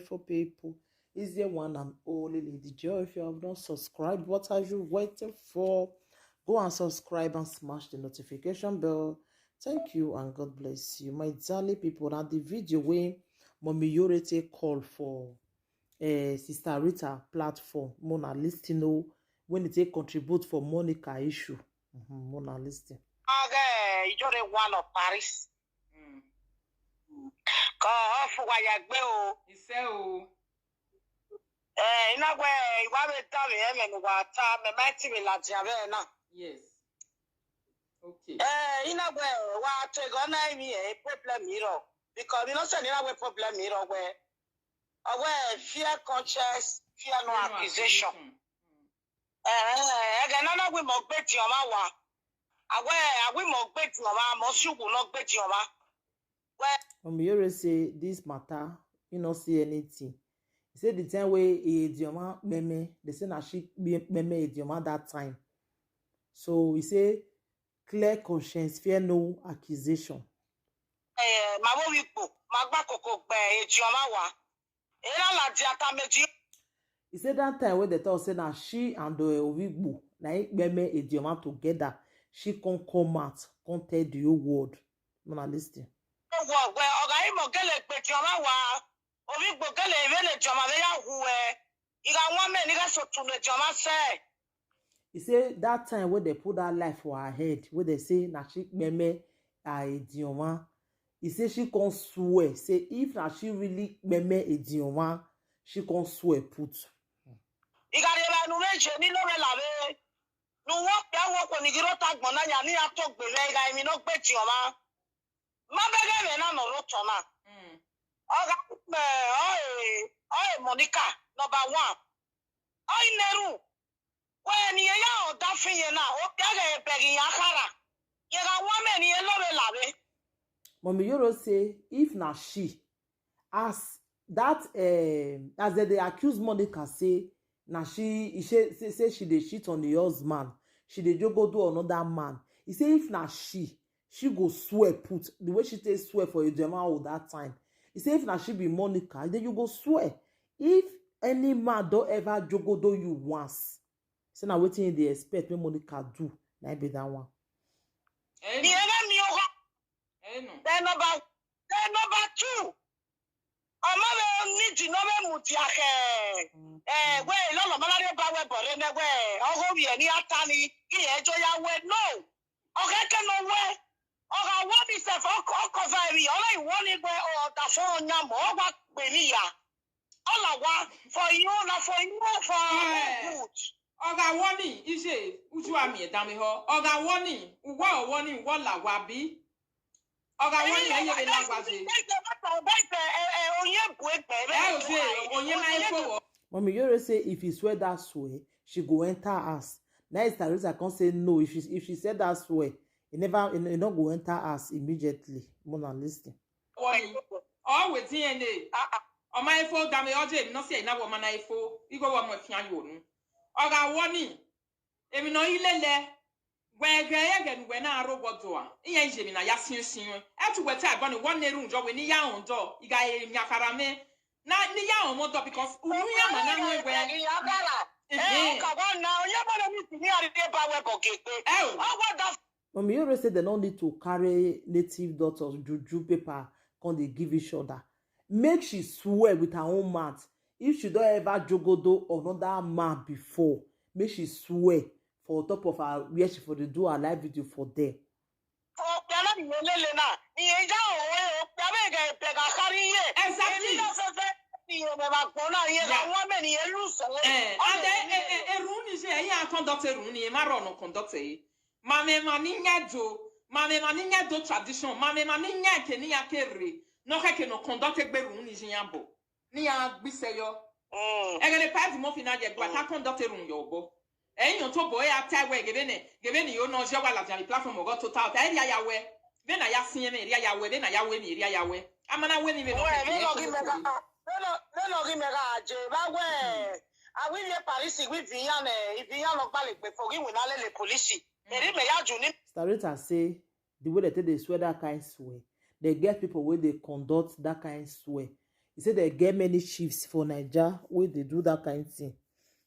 beautiful people. Is the one and only Lady Joy. If you have not subscribed, what are you waiting for? Go and subscribe and smash the notification bell. Thank you and God bless you. My darling people, now the video where Mommy Yorete call for Sister Rita platform. Mona listing when it take contribute for Monica issue. Mona listing. Okay, you're the one of Paris. Go for why you go. He said, "Oh, In a way, you have a time and what time, my team will let you know. yes, okay." In a way, what take on me a problem hero. Because you know, sending away problem hero where aware fear conscious, fear no accusation. Again, none we mock bet your mawa. Aware, we mock bet your ma, Monsieur will not bet your ma. Yore say this matter, you not see anything. He said the time where idioma meme, they say na she meme idioma that time. So he say clear conscience, fear no accusation. Mama wipo, magba koko be idioma wa. Ela la diata meji. He said that time where they thought say na she and the Ovigbo na meme idioma together, she can come out, can tell the whole world. Mona listen. Where Ogaimo gele idioma wa. Ovigbo gele evele idioma we ya huwe. Iga one man iga so tunu idioma say. He said that time where they put that life for her head, where they say na she meme idioma. He said she can swear. Say if na she really meme idioma, she can swear put. Igareba nu meje ni no relawe. Nu wo ya wo ko ni giro tag mona ya ni atok be le ga mi no gbe ti o ma. Ma be ge me na no ro to na. Oga Monica number 1. Oi neru. When ye ya o da fin ye na o ga ge be gi ya kara. Ye ga wo me ni e lo relawe. Mommy Yoro say if na she as that as they accuse Monica say na she say she dey cheat on the husband, she dey go do another man. He say if na she go swear put the way she take swear for Ejema that time. He say if na she be Monica, then you go swear. If any man don't ever jogodo you once, say na wetin they expect when Monica do, na be that one. Then number 2. Ọmọ mi need no me mutiake. We lo lo mala ba we bore ne we. Ogo wi ni atani ki ejo ya we no. Okay can no we. Oga what is the for cover me. All I want is we o da so nya mo wa pe ni ya. All I want for you na for you for good. Oga warning, ise uju ami edami ho. Oga warning, uwa warning wo la wa bi. Oga warning aye be la wa se. Mommy Yoro say if he swear that swear, she go enter us. Next Teresa can say no. If she said that swear, he not go enter us immediately. Mona listen. Oh with DNA. O my phone dame oje no say na wo man na ifo. Igo wo mo fian yo nu. Oga warning. Emi no ilele. When I robot door, in na yasin, to what I gonna 1 room job when ya on door, you got yakarame. Not the ya on motor because Mommy Yoro said they don't need to carry native daughters juju paper can they give each other. Make she swear with her own mouth. If she don't ever jogodo another man before, make she swear. For top of her where she for the do a live video for them. Tradition. Mame maninya kenia kere. No heke no conducte be runi jiambo. Ni ya biseyo. Egere party mo fina je gba ta conducte run yobo. You to boy at Taiwan, given you know, Jawala platform or got to talk. Yawe, then I ask him, Yawe, then I win, Yawe. I'm not winning. I will Paris with Vian, if Vian of Balik before him with all the police. Starita say the way they swear that kind swear, they get people where they conduct that kind swear. He say they get many chiefs for Naija where they do that kind of thing.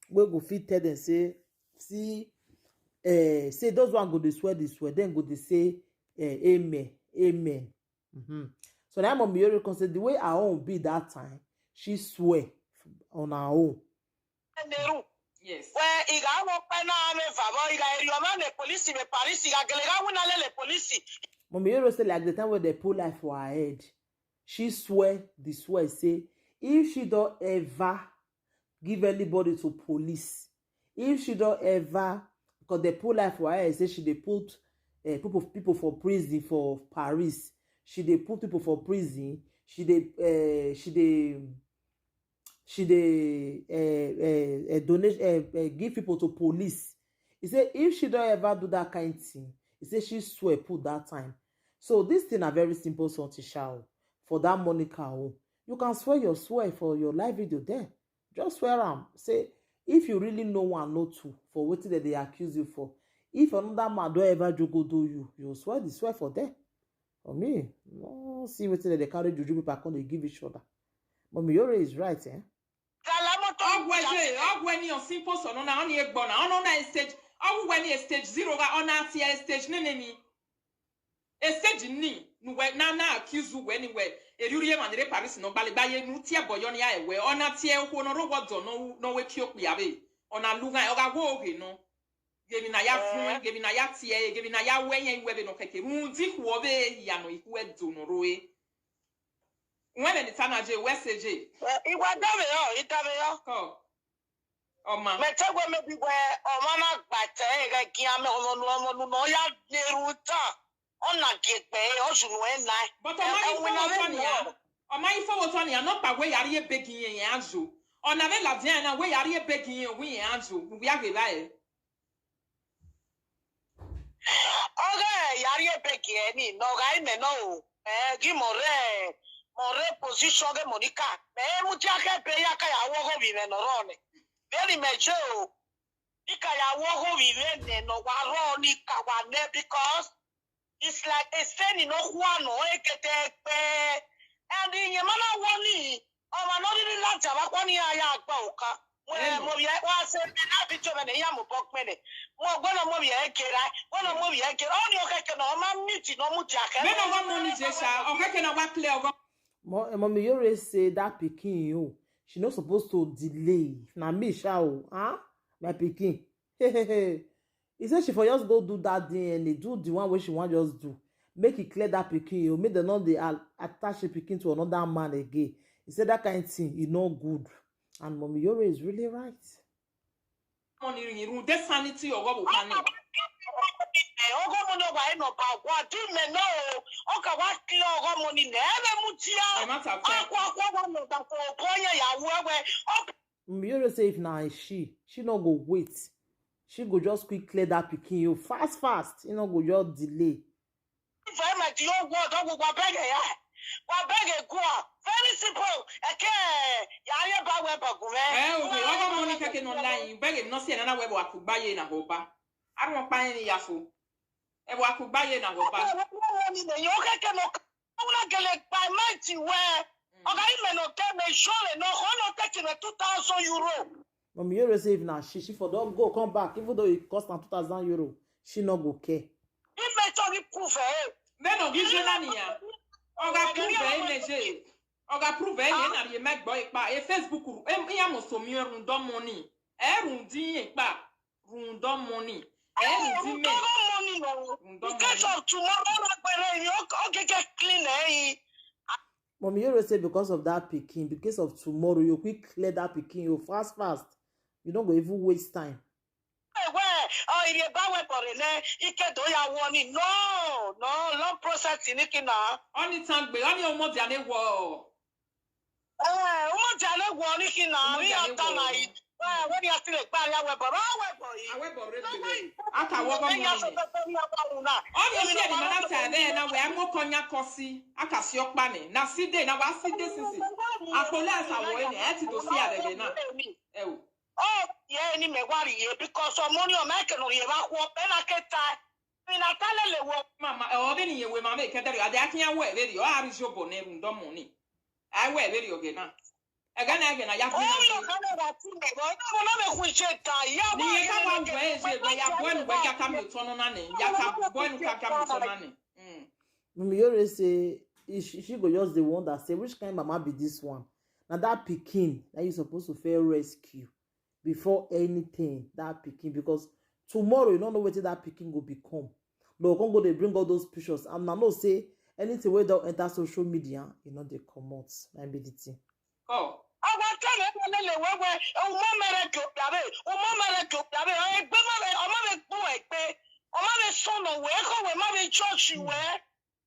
Where go fit tell them say, see, say those one go dey swear this swear, then go dey say amen, amen. So now Mommy Yoro can say the way her own be that time, she swear on her own. Yes. Where he got no pena me favor, he got your man the police in Paris, he got the police. Mommy Yoro say like the time when they pull life for her head, she swear say if she don't ever give anybody to police, if she don't ever, because they pull life for her head, say she they put people for prison for Paris, she they put people for prison, she they donate give people to police. He say if she don't ever do that kind of thing, he say she swear put that time. So this thing are very simple something shall for that Monica. You can swear your swear for your live video there. Just swear am. Say if you really know one, know two for what they accuse you for. If another man don't ever jogo do you, you swear the swear for them. For me, no see what they carry juju people come they give each other. Mommy Yoro is right, eh? When you simple son on a stage, when you stage 0 on a stage nene. A stage ni na accuse you anywhere. A Ruria man de Paris no balibaye nutia boyonia we on a tier who no robots or no way cure yabe. On a lunga or a woe, no. Giving a ya giving a ya tia, giving a ya way and webbing of a mundi who obey yano if we do no roe. When the Tana J West J. It was Davio. Oh, man. Metagwa maybe where Omana Bate, Kiame, no ya Neruta, on a gate bay, or should win night. But on my forward on ya, not by way are you begging Yanzu. On a vela Diana, where are you begging we Yanzu? We are gay. Okay, Yaria Becky, no guy may know. Give more position of Monica. Mutiaka Payaka, I walk over in Orone. Very mature. Ikaya walk over in no Waroni Kawane because it's like a standing no one or a and in Yamana Wani, or another lunch of Aquani Ayaboka. Well, Movia was happy to an Yamu Pokmene. Well, one of Movia Kera, one of Movia Kera, only okay, no man meeting no Mutiaka. Men of 1 money, Jessa, or can I work clear? Mommy Yoro say that pikin you, she not supposed to delay. Na me shall, huh? My pikin. He said she for just go do that DNA, do the one where she want just do. Make it clear that pikin you, make the not they attach the pikin to another man again. He said that kind of thing is not good. And Mommy Yoro is really right. Money, the sanity or what money. Yoro say if now she not go wait. She go just quick clear that pikin you fast. You know go just delay. Very simple. Monica can online, begging no see another web I could buy in a hopa. I don't buy any yafu. I could buy in a hopa. You cannot get by mighty where I not tell me surely no one taking a 2,000 euro. Mommy Yoro say if now she for don't go come back, even though it cost her 2,000 euro, she not go care. You may tell me proof, eh? Men of Israel. Oga prove na ye make boy pa e Facebook e ya mo so mi rundom money e rundin pa rundom money e rundin me because of tomorrow you okay get clean eh. Mommy Yoro say because of that pikin, because of tomorrow you quick clear that pikin you fast you don't go even waste time. Oh, if you buy for it, you can do your warning. No, long process in it now. Only time, but only almost the war. Almost the war, you know, we have done it. When you are still a barrier, I can walk on your only said, Manata, then I wear more cognac coffee. I can see your money. Now, see, then I was see this. I police are going to see it. Oh, yeah, any me worry because some money on making or you back up and I get time. In a tell Mamma, or any way, Mamma, can tell you, I can't wait. You are your bonnet, don't money. I wear very okay now. Again, I have Oh, you can't have seen me. I don't know which it is. ni ka wa gwe je gwe ya boy no gwe ya kam to no na ne ya ka boy no ka kam to na ne Mummy Yoro say she go just the one that say which kind mama be this one. Now that pikin that you supposed to fair rescue before anything that pikin, because tomorrow you don't know what that pikin go become. No, come go they bring all those pictures. I'm not say anything where they enter social media, you know they come out. That be the thing. oh Àwọn tẹ́lẹ̀ tẹ́lẹ̀ wẹ́wẹ́ ọmọ mẹ́rẹ̀ tó dàbẹ̀ ọmọ mẹ́rẹ̀ tó dàbẹ̀ ẹgbẹ́ mẹ́rẹ̀ ọmọ mi gbọ́ ẹgbẹ́ ọmọ mi sọnù wẹ́ kọ̀wé má mi chọ́ọ̀chì wẹ́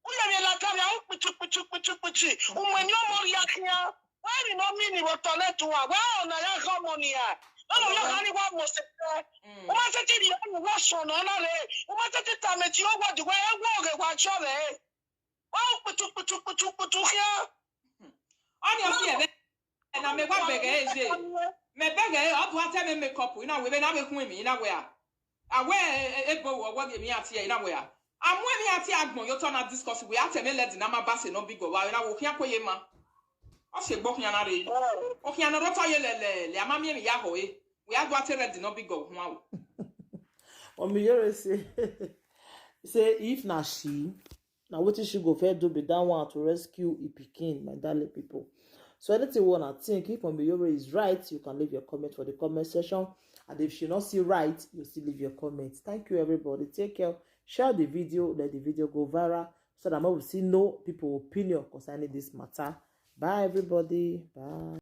ó yẹ mi látàrí àwọn pìtìpìtìpìtìpìtì ọmọ ẹni ọmọ rí akínyá wọ́n rìn náà mí ni wọ́n tọ́ lẹ́tù wa wọ́n ọ̀nà yà kọ́ ọmọ nìyà lọ́nà yà kọ́ ni wọ́n mọ̀ sí pé wọ́n máa tètè rí ẹ̀yìn wọ́n sọnù ọ̀nà rẹ̀ wọ́n máa tètè tàmì tí ó wọ́n dùgbọ́ ẹgbẹ́ òkè wá jọ rẹ̀ wọ́n pìtìpìtìpìtìpìtì kíá. on your fear na me kwa bege eje me bege o to ate me makeup ina we be na me kun mi ina we a awe ebo wo ge mi ate ina we a amwe mi ate agbon yo to na discuss we ate me let na ma base no big go wa ina wo kian koye ma o se gbo kian na re o kian na roto ye le ama mi ya ho e we ado ate ready no big go ho awo Mummy Yoro say if na she, now what she go fair do be that one to rescue a pikin, my darling people. So anything you wanna think, if Mummy Yoro is right, you can leave your comment for the comment section. And if she not see right, you still leave your comments. Thank you everybody. Take care. Share the video, let the video go viral so that I will see no people opinion concerning this matter. Bye everybody. Bye.